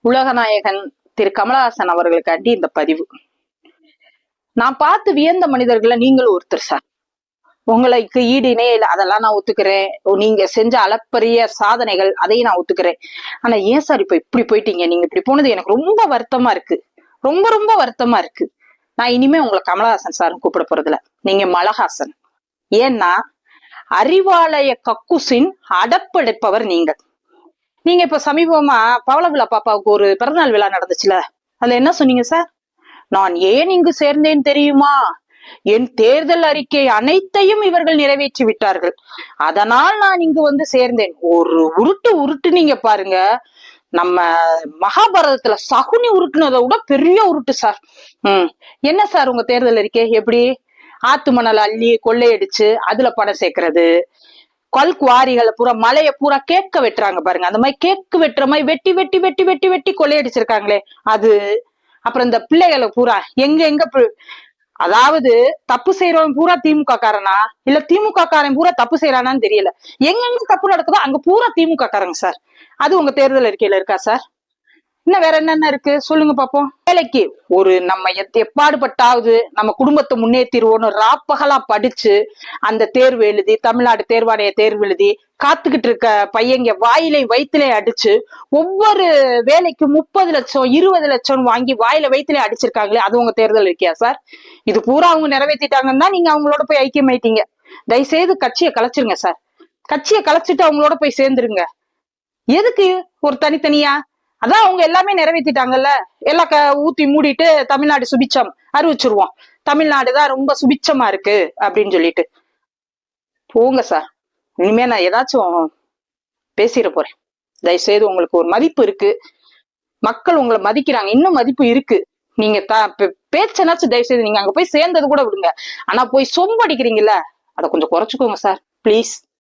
உலகநாயகன் திரு கமலஹாசன் அவர்களுக்காண்டி இந்த பதிவு. நான் பார்த்து வியந்த மனிதர்கள நீங்களும் ஒருத்தர் சார். உங்களுக்கு ஈடு இணையில அதெல்லாம் நான் ஒத்துக்கிறேன். நீங்க செஞ்ச அளப்பரிய சாதனைகள் அதையும் நான் ஒத்துக்கிறேன். ஆனா ஏன் சார் இப்ப இப்படி போயிட்டீங்க? நீங்க இப்படி போனது எனக்கு ரொம்ப வருத்தமா இருக்கு. ரொம்ப ரொம்ப வருத்தமா இருக்கு. நான் இனிமே உங்களை கமலஹாசன் சார் கூப்பிட போறதில்ல. நீங்க மலஹாசன். ஏன்னா அறிவாலய கக்குசின் அடப்படைப்பவர் நீங்க. நீங்க இப்ப சமீபமா பவள விழா பாப்பாவுக்கு ஒரு பிறந்தநாள் விழா நடந்துச்சுல, அதுல என்ன சொன்னீங்க சார்? நான் ஏன் இங்கு சேர்ந்தேன் தெரியுமா? என் தேர்தல் அறிக்கை அனைத்தையும் இவர்கள் நிறைவேற்றி விட்டார்கள், அதனால் நான் இங்கு வந்து சேர்ந்தேன். ஒரு உருட்டு நீங்க பாருங்க. நம்ம மகாபாரதத்துல சகுனி உருட்டுனதை விட பெரிய உருட்டு சார். என்ன சார் உங்க தேர்தல் அறிக்கை? எப்படி ஆத்து மணல் அள்ளி கொள்ளையடிச்சு அதுல பணம் சேர்க்கறது, கல் குவாரிகளை பூரா மலைய பூரா கேக்க வெட்டுறாங்க பாருங்க, அந்த மாதிரி கேக்கு வெட்டுற மாதிரி வெட்டி வெட்டி வெட்டி வெட்டி வெட்டி கொள்ளையடிச்சிருக்காங்களே அது. அப்புறம் இந்த பிள்ளைகளை பூரா எங்க அதாவது தப்பு செய்யறவன் பூரா திமுக காரனா இல்ல திமுக காரன் பூரா தப்பு செய்யறானான்னு தெரியல. எங்க தப்பு நடக்குதோ அங்க பூரா திமுக காரங்க சார். அது உங்க தேர்தல் அறிக்கையில இருக்கா சார்? இன்னும் வேற என்னென்ன இருக்கு சொல்லுங்க பாப்போம். வேலைக்கு ஒரு நம்ம எப்பாடுபட்டாவது நம்ம குடும்பத்தை முன்னேற்றிடுவோன்னு ராப்பகலா படிச்சு அந்த தேர்வு எழுதி, தமிழ்நாடு தேர்வாணைய தேர்வு எழுதி காத்துக்கிட்டு இருக்க பையங்க வாயிலை வயிற்றுல அடிச்சு ஒவ்வொரு வேலைக்கு 30 லட்சம் 20 லட்சம் வாங்கி வாயில வயிற்றுல அடிச்சிருக்காங்களே, அது உங்க தேர்தல் இருக்கியா சார்? இது பூரா அவங்க நிறைவேற்றிட்டாங்கன்னா நீங்க அவங்களோட போய் ஐக்கியமாயிட்டீங்க. தயவுசெய்து கட்சியை கலைச்சிருங்க சார். கட்சியை கலைச்சிட்டு அவங்களோட போய் சேர்ந்துருங்க. எதுக்கு ஒரு தனித்தனியா? அதான் அவங்க எல்லாமே நிறைவேற்றிட்டாங்கல்ல. எல்லாம் ஊத்தி மூடிட்டு தமிழ்நாடு சுபிச்சம் அறிவிச்சிருவோம், தமிழ்நாடுதான் ரொம்ப சுபிச்சமா இருக்கு அப்படின்னு சொல்லிட்டு போங்க சார். இனிமே நான் ஏதாச்சும் பேசிட போறேன். தயவுசெய்து உங்களுக்கு ஒரு மதிப்பு இருக்கு, மக்கள் உங்களை மதிக்கிறாங்க, இன்னும் மதிப்பு இருக்கு. நீங்க பேச்சனாச்சும் தயவுசெய்து நீங்க அங்க போய் சேர்ந்தது கூட விடுங்க. ஆனா போய் சொம்படிக்கிறீங்கல்ல, அதை கொஞ்சம் குறைச்சுக்கோங்க சார் ப்ளீஸ்.